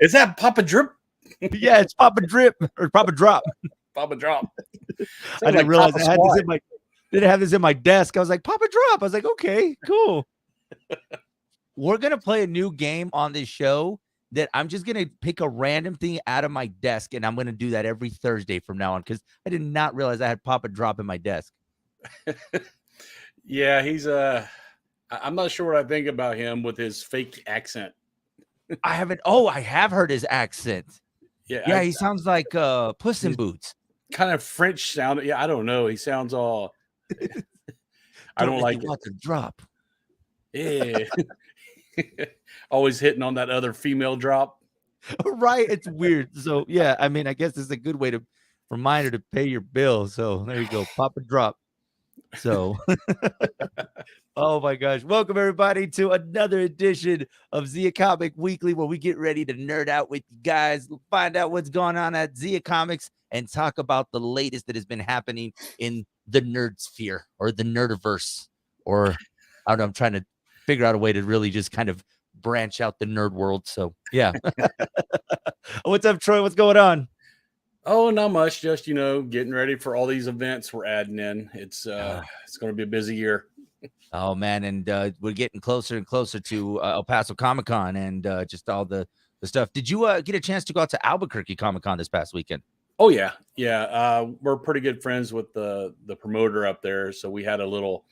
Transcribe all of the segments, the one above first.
Is that Papa Drip? Yeah, it's Papa Drip or Papa Drop. Papa Drop. I didn't realize I had this in my didn't have this in my desk. I was like, Papa Drop. I was like, okay, cool. We're gonna play a new game on this show that I'm just gonna pick a random thing out of my desk, and I'm gonna do that every Thursday from now on because I did not realize I had Papa Drop in my desk. Yeah, he's I'm not sure what I think about him with his fake accent. I have heard his accent. Yeah, he sounds like Puss in Boots. Kind of French sound. Yeah, I don't know. He sounds all. I don't like it. To drop. Yeah, always hitting on that other female drop. Right, it's weird. So yeah, I mean, I guess it's a good way to reminder to pay your bill. So there you go, Papa Drop. So, oh my gosh, welcome everybody to another edition of Zia Comic Weekly, where we get ready to nerd out with you guys, find out what's going on at Zia Comics, and talk about the latest that has been happening in the nerd sphere or the nerdiverse, or I don't know. I'm trying to figure out a way to really just kind of branch out the nerd world. So yeah. What's up, Troy? What's going on? Oh, not much. Just, getting ready for all these events we're adding in. It's going to be a busy year. Oh man, and we're getting closer and closer to El Paso Comic-Con and just all the stuff. Did you get a chance to go out to Albuquerque Comic-Con this past weekend? Oh yeah. We're pretty good friends with the promoter up there, so we had a little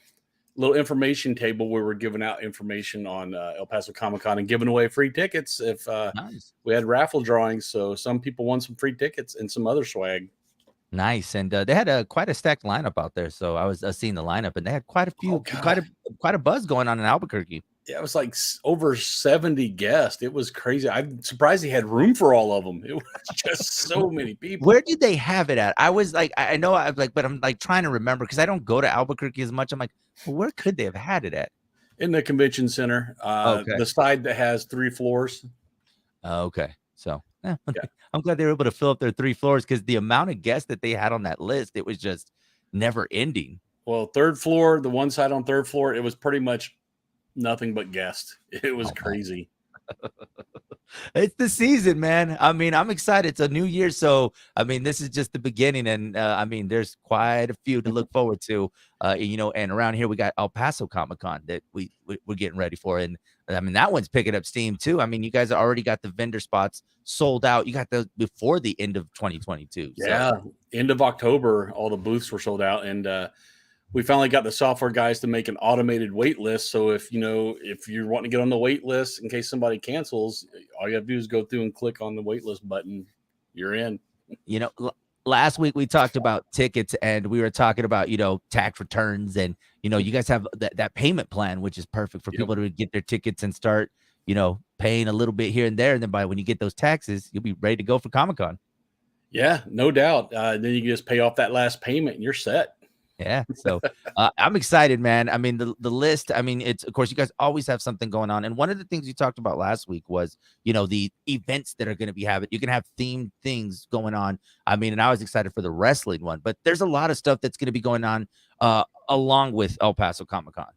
information table where we're giving out information on El Paso Comic-Con and giving away free tickets if Nice. We had raffle drawings. So some people won some free tickets and some other swag. Nice. And they had quite a stacked lineup out there. So I was seeing the lineup, and they had quite a few, quite a buzz going on in Albuquerque. Yeah, it was like over 70 guests. It was crazy. I'm surprised he had room for all of them. It was just so many people. Where did they have it at? I was like, I know I was like, but I'm like trying to remember because I don't go to Albuquerque as much. I'm like, well, where could they have had it at? In the convention center, the side that has 3 floors. Okay. So yeah. I'm glad they were able to fill up their 3 floors because the amount of guests that they had on that list, it was just never ending. Well, 3rd floor, the one side on 3rd floor, it was pretty much nothing but guests. It was crazy. It's the season, man. I mean, I'm excited. It's a new year. So, I mean, this is just the beginning. And I mean, there's quite a few to look forward to, and around here we got El Paso Comic-Con that we're getting ready for. And I mean, that one's picking up steam too. I mean, you guys already got the vendor spots sold out. You got those before the end of 2022. Yeah. So. End of October, all the booths were sold out. And, we finally got the software guys to make an automated wait list. So if you're wanting to get on the wait list in case somebody cancels, all you have to do is go through and click on the wait list button. You're in. Last week we talked about tickets, and we were talking about, tax returns, and, you guys have that payment plan, which is perfect for people to get their tickets and start, paying a little bit here and there. And then when you get those taxes, you'll be ready to go for Comic-Con. Yeah, no doubt. Then you can just pay off that last payment and you're set. Yeah. So I'm excited, man. I mean, the list, I mean, it's, of course, you guys always have something going on. And one of the things you talked about last week was, the events that are going to be having, you can have themed things going on. I mean, and I was excited for the wrestling one, but there's a lot of stuff that's going to be going on along with El Paso Comic-Con.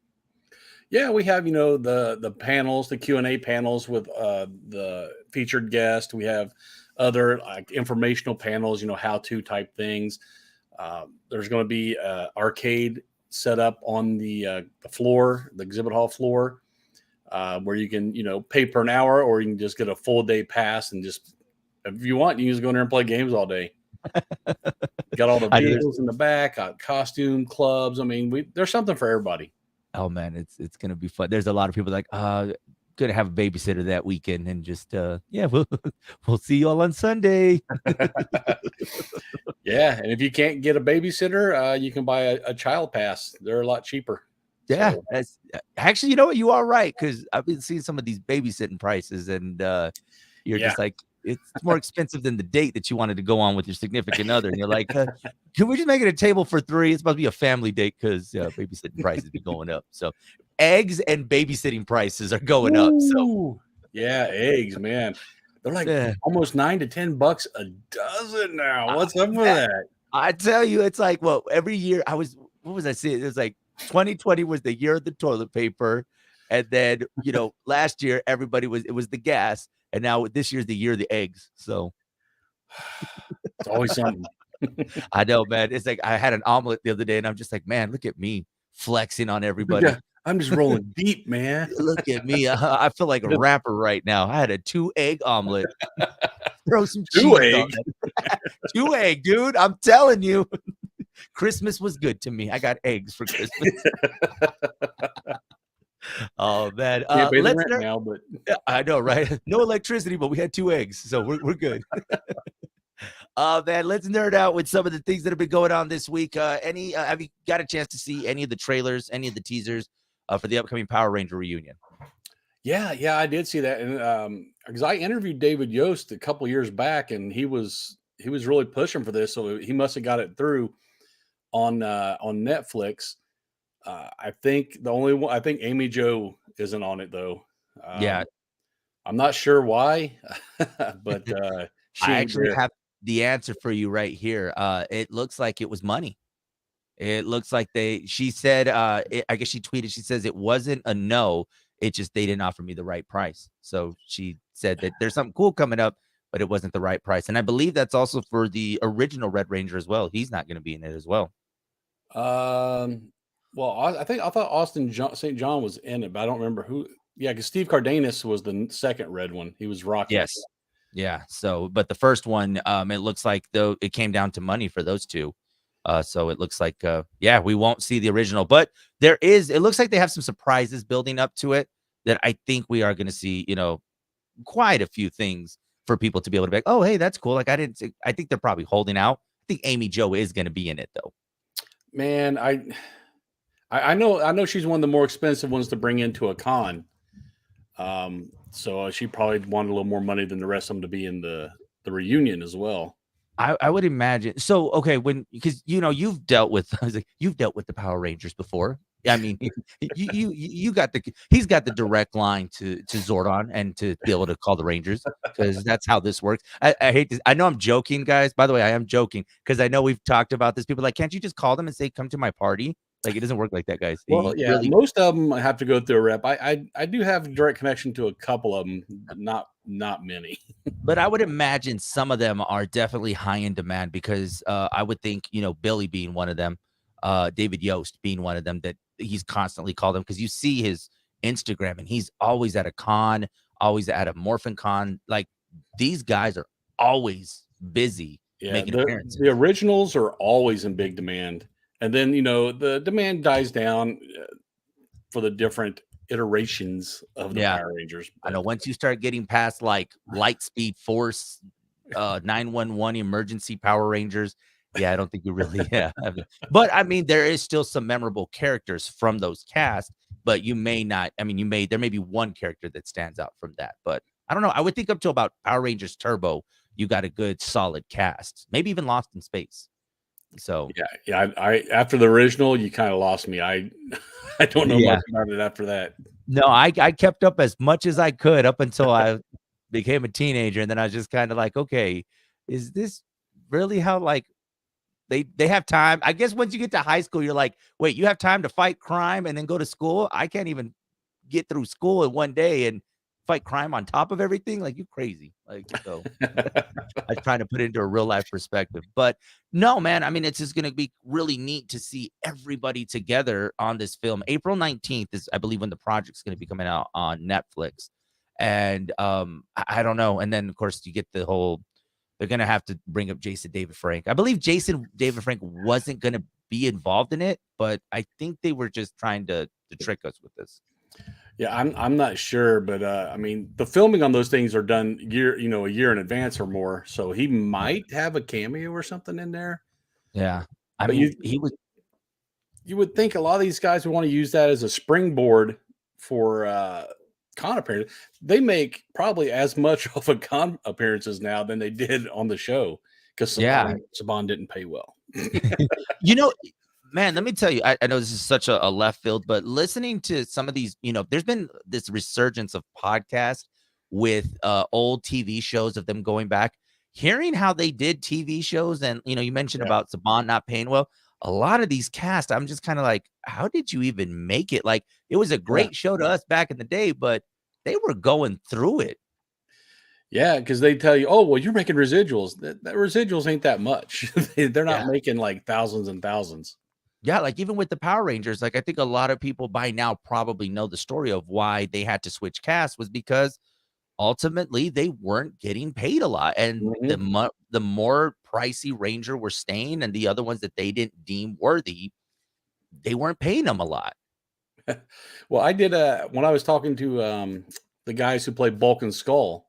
Yeah, we have, the panels, the Q&A panels with the featured guest. We have other like informational panels, how-to type things. There's going to be arcade set up on the floor, the exhibit hall floor, where you can, pay per an hour, or you can just get a full day pass and just, if you want, you can just go in there and play games all day. Got all the vehicles in the back, costume clubs. I mean, there's something for everybody. Oh man, it's going to be fun. There's a lot of people like, gonna have a babysitter that weekend, and just we'll see you all on Sunday. Yeah, and if you can't get a babysitter, you can buy a child pass. They're a lot cheaper. Yeah, so. That's actually, you know what, you are right, because I've been seeing some of these babysitting prices, and you're just like, it's more expensive than the date that you wanted to go on with your significant other, and you're like, can we just make it a table for 3? It's supposed to be a family date because babysitting prices be going up. So eggs and babysitting prices are going up. So yeah, eggs, man, they're like almost $9 to $10 a dozen now. What's up with that? I tell you, it's like, well, every year what was I saying? It was like 2020 was the year of the toilet paper, and then last year it was the gas. And now this year's the year of the eggs. So It's always something. I know, man. It's like I had an omelet the other day, and I'm just like, man, look at me flexing on everybody. Yeah, I'm just rolling deep, man. Look at me. I feel like a rapper right now. I had a 2-egg omelet. Throw some Two cheese on egg. it. 2-egg, dude. I'm telling you. Christmas was good to me. I got eggs for Christmas. Oh man. Can't pay the Let's rent now, but I know, right? No electricity, but we had 2 eggs, so we're good. Man, let's nerd out with some of the things that have been going on this week. Have you got a chance to see any of the trailers, any of the teasers for the upcoming Power Ranger reunion? yeah, I did see that, and because I interviewed David Yost a couple years back, and he was really pushing for this, so he must have got it through on Netflix. I think the only one, I think Amy Jo isn't on it though. Yeah, I'm not sure why, but she I ain't actually there. have the answer for you right here. It looks like it was money. It looks like she said, I guess she tweeted, she says it wasn't a no. It just, they didn't offer me the right price. So she said that there's something cool coming up, but it wasn't the right price. And I believe that's also for the original Red Ranger as well. He's not going to be in it as well. Well, I thought Austin St. John was in it, but I don't remember who. Yeah, because Steve Cardenas was the second red one. He was Rocky. Yes. Yeah. So, but the first one, it looks like though it came down to money for those two. So it looks like, yeah, we won't see the original, but it looks like they have some surprises building up to it that I think we are going to see, quite a few things for people to be able to be like, oh, hey, that's cool. Like I think they're probably holding out. I think Amy Jo is going to be in it though. Man, I know she's one of the more expensive ones to bring into a con. So she probably wanted a little more money than the rest of them to be in the reunion as well. I would imagine. So, okay, because you've dealt with, I was like, you've dealt with the Power Rangers before. I mean, he's got the direct line to Zordon and to be able to call the Rangers because that's how this works. I hate this. I know I'm joking, guys. By the way, I am joking because I know we've talked about this. People are like, can't you just call them and say, come to my party? Like, it doesn't work like that, guys. Well, yeah, really, most of them have to go through a rep. I do have a direct connection to a couple of them, but not many. but I would imagine some of them are definitely high in demand because I would think, Billy being one of them, David Yost being one of them, that he's constantly called them because you see his Instagram and he's always at a con, always at a Morphin Con. Like these guys are always busy making appearances. The originals are always in big demand. And then, the demand dies down for the different iterations of the Power Rangers. I know once you start getting past like Lightspeed Force, 911 Emergency Power Rangers, I don't think you really have. But I mean, there is still some memorable characters from those casts, but you may not. I mean, there may be one character that stands out from that, but I don't know. I would think up to about Power Rangers Turbo, you got a good solid cast, maybe even Lost in Space. So I after the original, you kind of lost me. I don't know much about it after that. No, I kept up as much as I could up until I became a teenager, and then I was just kind of like, okay, is this really how like they have time? I guess once you get to high school, you're like, wait, you have time to fight crime and then go to school? I can't even get through school in one day and fight crime on top of everything. Like, you crazy. Like, so I was trying to put it into a real life perspective, but no, man, I mean, it's just going to be really neat to see everybody together on this film. April 19th is, I believe, when the project's going to be coming out on Netflix. And I don't know. And then of course you get the whole, they're going to have to bring up Jason David Frank. I believe Jason David Frank wasn't going to be involved in it, but I think they were just trying to trick us with this. Yeah, I'm not sure, but I mean, the filming on those things are done a year in advance or more. So he might have a cameo or something in there. Yeah, I mean, you would think a lot of these guys would want to use that as a springboard for con appearance. They make probably as much of a con appearances now than they did on the show because Saban didn't pay well. Man, let me tell you, I know this is such a left field, but listening to some of these, there's been this resurgence of podcasts with old TV shows of them going back, hearing how they did TV shows. And, you mentioned about Saban not paying well. A lot of these casts, I'm just kind of like, how did you even make it? Like, it was a great show to us back in the day, but they were going through it. Yeah, because they tell you, oh, well, you're making residuals. That residuals ain't that much. They're not Yeah. making like thousands and thousands. Yeah, like, even with the Power Rangers, like, I think a lot of people by now probably know the story of why they had to switch casts was because ultimately they weren't getting paid a lot, and Mhm. the more pricey Ranger were staying and the other ones that they didn't deem worthy, they weren't paying them a lot. Well, I did when I was talking to the guys who play Bulk and Skull.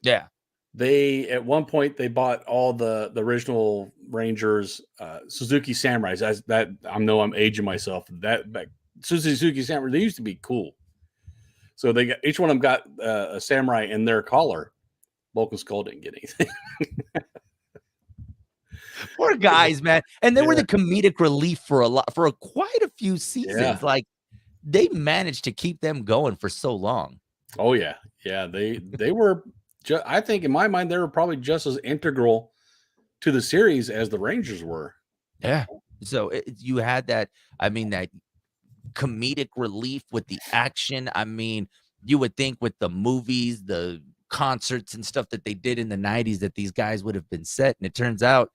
Yeah. They at one point they bought all the original Rangers, Suzuki Samurais. As that I know I'm aging myself. That back Suzuki Samurai, they used to be cool. So they got each one of them got a samurai in their collar. Bulk and Skull didn't get anything. Poor guys, man, and they were Yeah, the comedic relief for quite a few yeah. seasons, like, they managed to keep them going for so long. Oh yeah, yeah. They were. I think in my mind they were probably just as integral to the series as the Rangers were. Yeah. So, you had that, I mean, that comedic relief with the action. I mean, you would think with the movies, the concerts and stuff that they did in the 90s that these guys would have been set, and it turns out,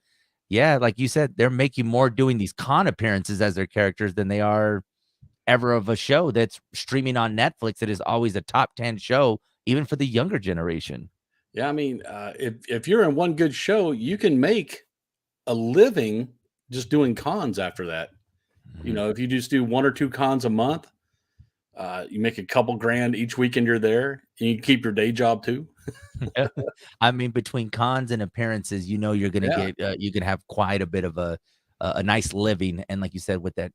yeah, like you said, they're making more doing these con appearances as their characters than they are ever of a show that's streaming on Netflix that is always a top 10 show, even for the younger generation. Yeah, I mean, if you're in one good show, you can make a living just doing cons after that. You Mhm. know, if you just do one or two cons a month, you make a couple grand each weekend you're there, and you keep your day job too. Yeah. I mean, between cons and appearances, you're gonna Yeah, get, you can have quite a bit of a nice living, and like you said, with that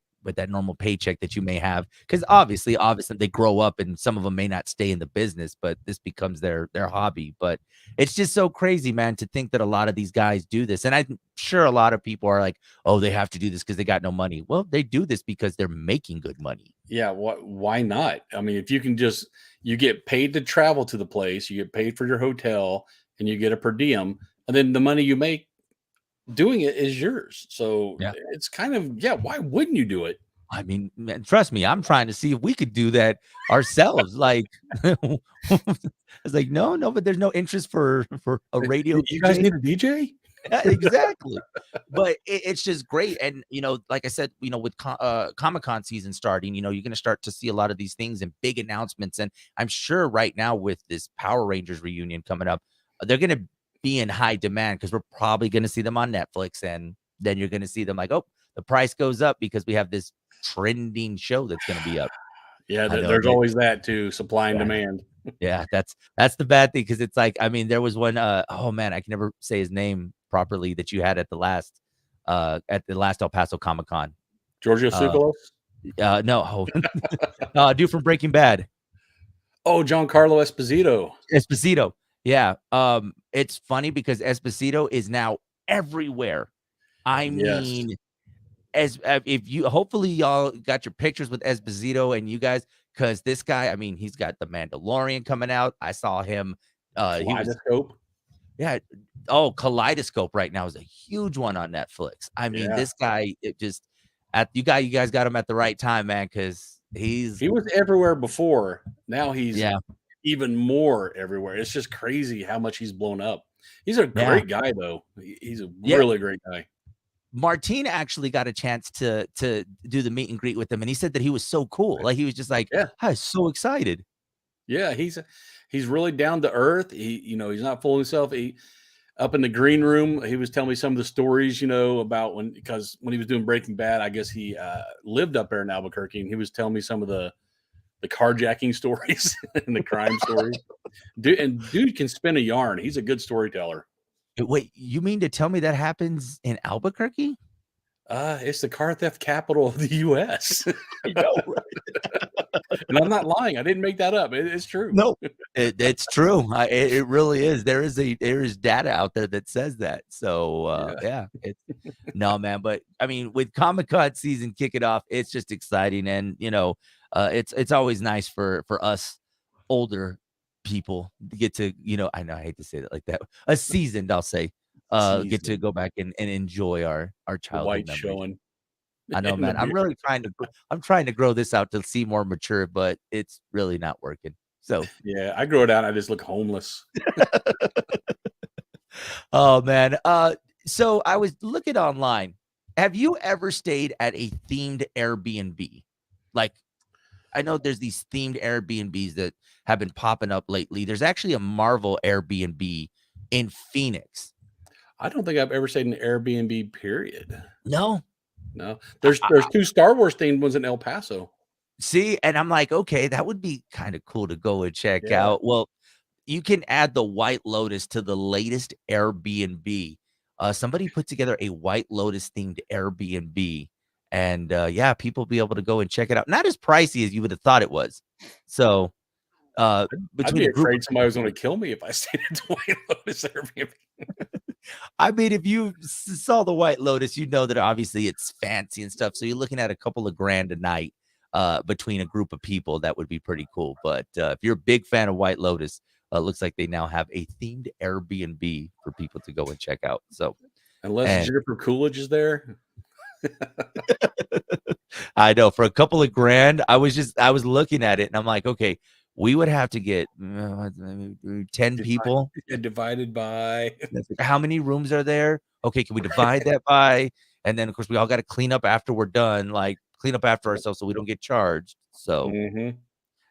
normal paycheck that you may have, because obviously, they grow up and some of them may not stay in the business, but this becomes their hobby. But it's just so crazy, man, to think that a lot of these guys do this, and I'm sure a lot of people are like, "Oh, they have to do this because they got no money." Well, they do this because they're making good money. yeah. What? Why not? I mean, if you can just you get paid to travel to the place, you get paid for your hotel, and you get a per diem, and then the money you make doing it is yours. So Yeah. it's kind of yeah. Why wouldn't you do it? I mean, man, trust me, I'm trying to see if we could do that ourselves. Like, it's like, no, no, but there's no interest for a radio You guys DJ. need a DJ? Yeah, exactly. But it's just great. And like I said, with Comic-Con season starting, you're gonna start to see a lot of these things and big announcements. And I'm sure right now with this Power Rangers reunion coming up, they're gonna be in high demand because we're probably gonna see them on Netflix, and then you're gonna see them like, oh, the price goes up because we have this trending show that's gonna be up. Yeah, I know there's that. always that too, supply and Yeah. demand. Yeah, that's the bad thing because it's like, I mean, there was one, oh man, I can never say his name properly that you had at the last El Paso Comic Con. Giorgio Uh, Tsoukalos? no, dude from Breaking Bad, Oh, Giancarlo Esposito. Esposito. Yeah, it's funny because Esposito is now everywhere. I Yes. mean, as if you hopefully y'all got your pictures with Esposito and you guys, because this guy, I mean, he's got the Mandalorian coming out. I saw him. He was Kaleidoscope? Yeah. Oh, Kaleidoscope right now is a huge one on Netflix. I mean, Yeah. this guy, it just at you guys got him at the right time, man, because he's He was everywhere before. Now he's yeah, even more everywhere. It's just crazy how much he's blown up. He's a yeah, great guy, though. He's a yeah. really great guy. Martine actually got a chance to do the meet and greet with him, and he said that he was so cool. Like he was just like, Yeah. I was so excited. Yeah, he's really down to earth. He's not fooling himself. He up in the green room, he was telling me some of the stories, about because when he was doing Breaking Bad, I guess he lived up there in Albuquerque, and he was telling me some of the carjacking stories and the crime stories. Dude can spin a yarn. He's a good storyteller. Wait, you mean to tell me that happens in Albuquerque? It's the car theft capital of the U.S. I know, right? And I'm not lying. I didn't make that up. It's true. No, it's true. It really is. There is data out there that says that. So Yeah. yeah, it's no man. But I mean, with Comic-Con season kicking off, it's just exciting, and it's always nice for us older people to get to I know I hate to say that like that. A seasoned, I'll say, get to Season. go back and enjoy our The childhood white memories. showing I know, and the man. beer. I'm trying to grow this out to seem more mature, but it's really not working. So Yeah, I grow it out. I just look homeless. oh man. So I was looking online. Have you ever stayed at a themed Airbnb? Like, I know there's these themed Airbnbs that have been popping up lately. There's actually a Marvel Airbnb in Phoenix. I don't think I've ever stayed in an Airbnb. Period. No. No, I, there's 2 Star Wars themed ones in El Paso. See, and I'm like, okay, that would be kind of cool to go and check Yeah. out. Well, you can add the White Lotus to the latest Airbnb. Somebody put together a White Lotus themed Airbnb, and yeah, people will be able to go and check it out. Not as pricey as you would have thought it was. So, I'd between be a group afraid of somebody was going to kill me if I stayed at the White Lotus Airbnb. I mean, if you saw the White Lotus, you know that obviously it's fancy and stuff. So you're looking at a couple of grand a night between a group of people. That would be pretty cool. But if you're a big fan of White Lotus, looks like they now have a themed Airbnb for people to go and check out. So, Unless and Jennifer Coolidge is there. I know for a couple of grand, I was looking at it and I'm like, okay, we would have to get 10 people. Divided by. How many rooms are there? Okay, can we divide that by? And then of course we all got to clean up after we're done, like clean up after ourselves so we don't get charged. So Mhm.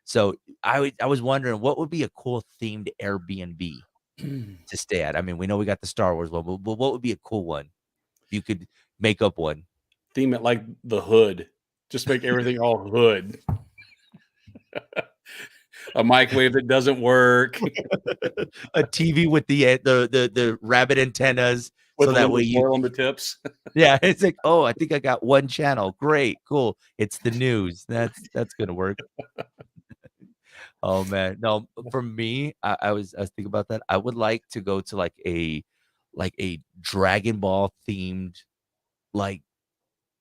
so I was wondering what would be a cool themed Airbnb to stay at. I mean, we know we got the Star Wars one, but what would be a cool one? If you could make up one. Theme it like the Hood. Just make everything all Hood. A microwave that doesn't work A TV with the rabbit antennas with so a that little way you foil on the tips. yeah, it's like, oh, I think I got one channel. Great, cool. It's the news. That's gonna work. Oh man. No, for me, I was thinking about that. I would like to go to like a Dragon Ball themed, like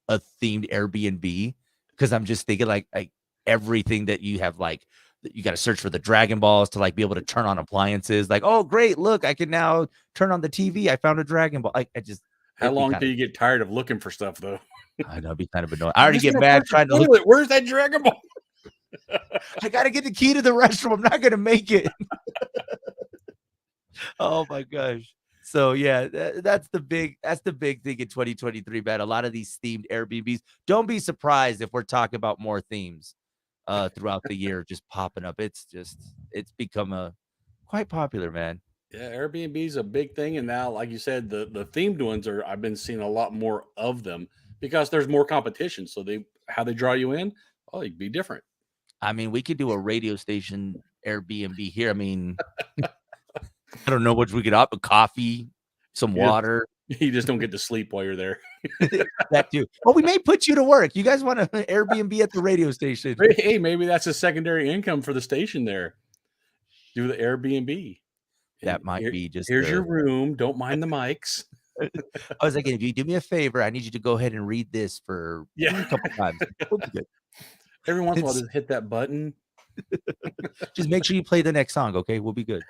a themed Airbnb. Cause I'm just thinking like everything that you have like that you got to search for the Dragon Balls to like be able to turn on appliances. Like, oh great, look, I can now turn on the TV. I found a Dragon Ball. Like I just How it'd be long kind till of you get tired of looking for stuff, though? I know it'd be kind of annoying. I I'm already just get gonna mad flush the trying to look. toilet. Where's that Dragon Ball? I gotta get the key to the restroom. I'm not gonna make it. Oh my gosh. So yeah, that's the big thing in 2023, man. A lot of these themed Airbnbs. Don't be surprised if we're talking about more themes throughout the year just popping up. It's become a quite popular, man. Yeah, Airbnb is a big thing, and now, like you said, the themed ones are. I've been seeing a lot more of them because there's more competition. So how they draw you in, oh, it'd be different. I mean, we could do a radio station Airbnb here. I mean, I don't know what we could up coffee, some You just, water. you just don't get to sleep while you're there. That too. Well, we may put you to work. You guys want an Airbnb at the radio station? Hey, maybe that's a secondary income for the station there. Do the Airbnb. That might be just Here's your room. Don't mind the mics. I was thinking, if you do me a favor, I need you to go ahead and read this for Yeah. a couple times. We'll be good. Every once in a while, just hit that button. Just make sure you play the next song, okay? We'll be good.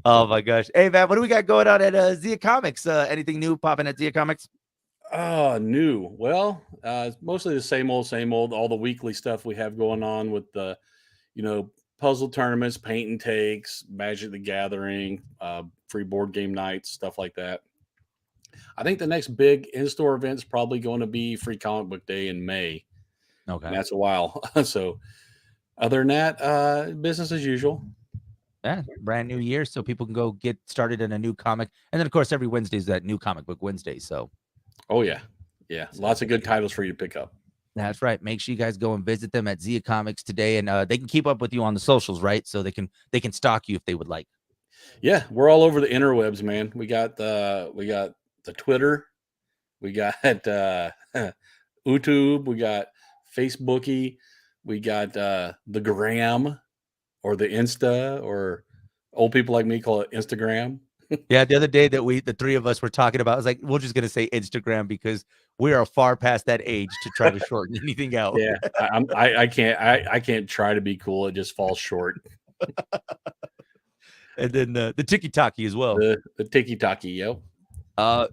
Oh my gosh. Hey man, what do we got going on at Zia Comics? Anything new popping at Zia Comics? Oh, new. Well, it's mostly the same old, same old. All the weekly stuff we have going on with the, puzzle tournaments, paint and takes, Magic the Gathering, free board game nights, stuff like that. I think the next big in-store event is probably going to be Free Comic Book Day in May. Okay. And that's a while. So, other than that, business as usual. Yeah, brand new year, so people can go get started in a new comic. And then of course every Wednesday is that new comic book Wednesday. So Oh yeah. Yeah. Lots of good titles for you to pick up. that's right. Make sure you guys go and visit them at Zia Comics today. And they can keep up with you on the socials, right? So they can stalk you if they would like. Yeah, we're all over the interwebs, man. We got the Twitter, we got YouTube, we got Facebooky, we got the Gram or the Insta, or old people like me call it Instagram. Yeah, the other day that the three of us were talking about, I was like, we're just gonna say Instagram because we are far past that age to try to shorten anything out. Yeah, I can't try to be cool. It just falls short. And then the tiki-taki as well. The tiki-taki, yo.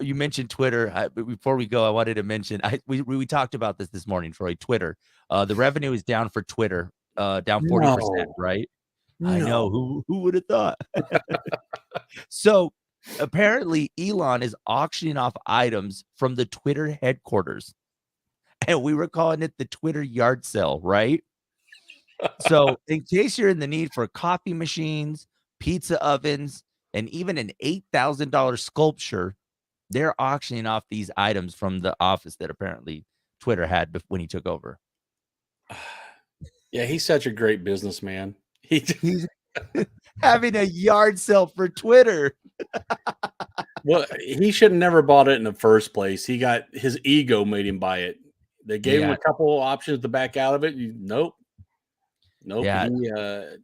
You mentioned Twitter. But before we go, I wanted to mention we talked about this morning, Troy. Twitter. The revenue is down for Twitter down 40%, No, right? I know. no. Who would have thought? So apparently Elon is auctioning off items from the Twitter headquarters. And we were calling it the Twitter yard sale, right? So in case you're in the need for coffee machines, pizza ovens, and even an $8,000 sculpture, they're auctioning off these items from the office that apparently Twitter had when he took over. Yeah, he's such a great businessman. He's having a yard sale for Twitter. Well, he should have never bought it in the first place. He got his ego made him buy it. They gave him Yeah. a couple options to back out of it. Nope. Yeah. He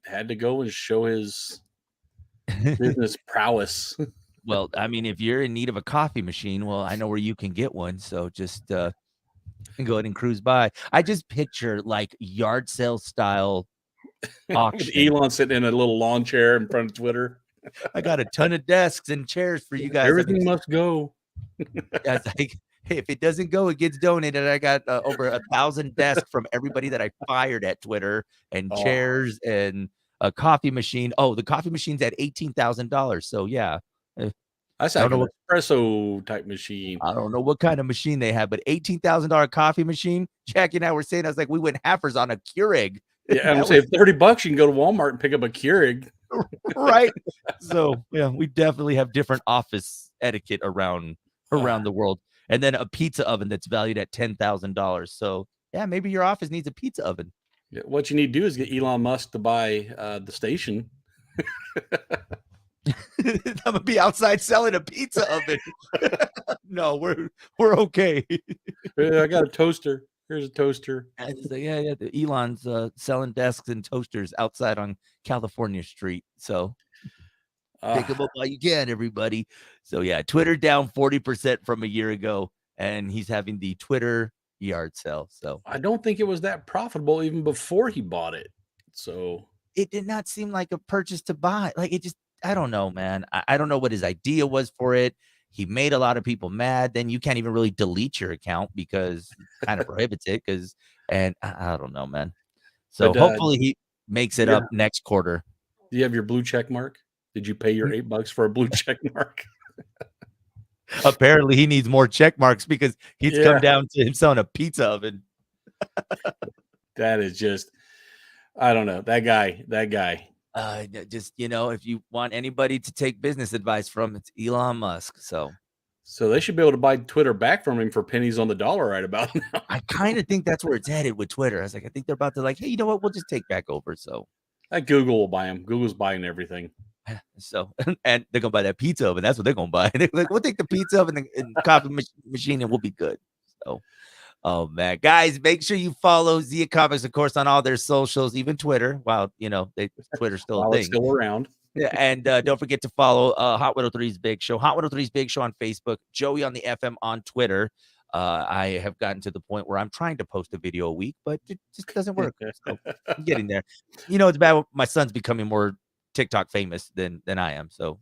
had to go and show his business prowess. Well, I mean, if you're in need of a coffee machine, well, I know where you can get one. So just go ahead and cruise by. I just picture like yard sale style With auction. Elon sitting in a little lawn chair in front of Twitter. I got a ton of desks and chairs for you guys. Everything must go. Yeah, it's like, hey, if it doesn't go, it gets donated. I got over 1,000 desks from everybody that I fired at Twitter, and chairs and a coffee machine. Oh, the coffee machine's at $18,000. So yeah, That's like an espresso type machine. I don't know what kind of machine they have, but $18,000 coffee machine. Jackie and I were saying, I was like, we went halfers on a Keurig. Yeah, I'm saying $30, you can go to Walmart and pick up a Keurig. Right. So yeah, we definitely have different office etiquette around the world. And then a pizza oven that's valued at $10,000. So yeah, maybe your office needs a pizza oven. Yeah, what you need to do is get Elon Musk to buy the station. I'm gonna be outside selling a pizza oven. No, we're okay. I got a toaster. Here's a toaster. So yeah. The Elon's selling desks and toasters outside on California Street. So pick them up while you can, everybody. So yeah, Twitter down 40% from a year ago, and he's having the Twitter yard sale. So I don't think it was that profitable even before he bought it. So it did not seem like a purchase to buy. Like it just, I don't know, man. I don't know what his idea was for it. He made a lot of people mad. Then you can't even really delete your account because it kind of prohibits it. And I don't know, man. So hopefully he makes it up next quarter. Do you have your blue check mark? Did you pay your $8 for a blue check mark? Apparently he needs more check marks because he's come down to him selling a pizza oven. That is just, I don't know. That guy. Just, if you want anybody to take business advice from, it's Elon Musk. So they should be able to buy Twitter back from him for pennies on the dollar right about now. I kind of think that's where it's headed with Twitter. I was like, I think they're about to like, hey, you know what? We'll just take back over. So Google will buy him. Google's buying everything. So, and they're going to buy that pizza oven. That's what they're going to buy. They're like, we'll take the pizza oven and coffee machine and we'll be good. So, oh man, guys, make sure you follow Zia Comics, of course, on all their socials, even Twitter. While Twitter's still a thing, it's still around. Yeah, and don't forget to follow Hot 103's Big Show, Hot 103's Big Show on Facebook, Joey on the FM on Twitter. I have gotten to the point where I'm trying to post a video a week, but it just doesn't work. So I'm getting there. It's bad. My son's becoming more TikTok famous than I am. So,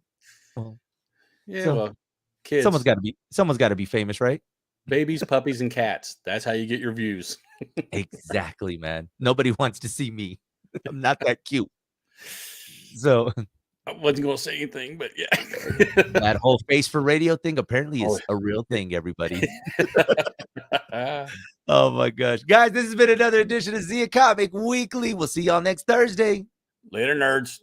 kids. Someone's got to be famous, right? Babies, puppies, and cats. That's how you get your views. Exactly, man. Nobody wants to see me. I'm not that cute. So I wasn't going to say anything, but yeah. That whole face for radio thing apparently is a real thing, everybody. Oh my gosh. Guys, this has been another edition of Zia Comic Weekly. We'll see y'all next Thursday. Later, nerds.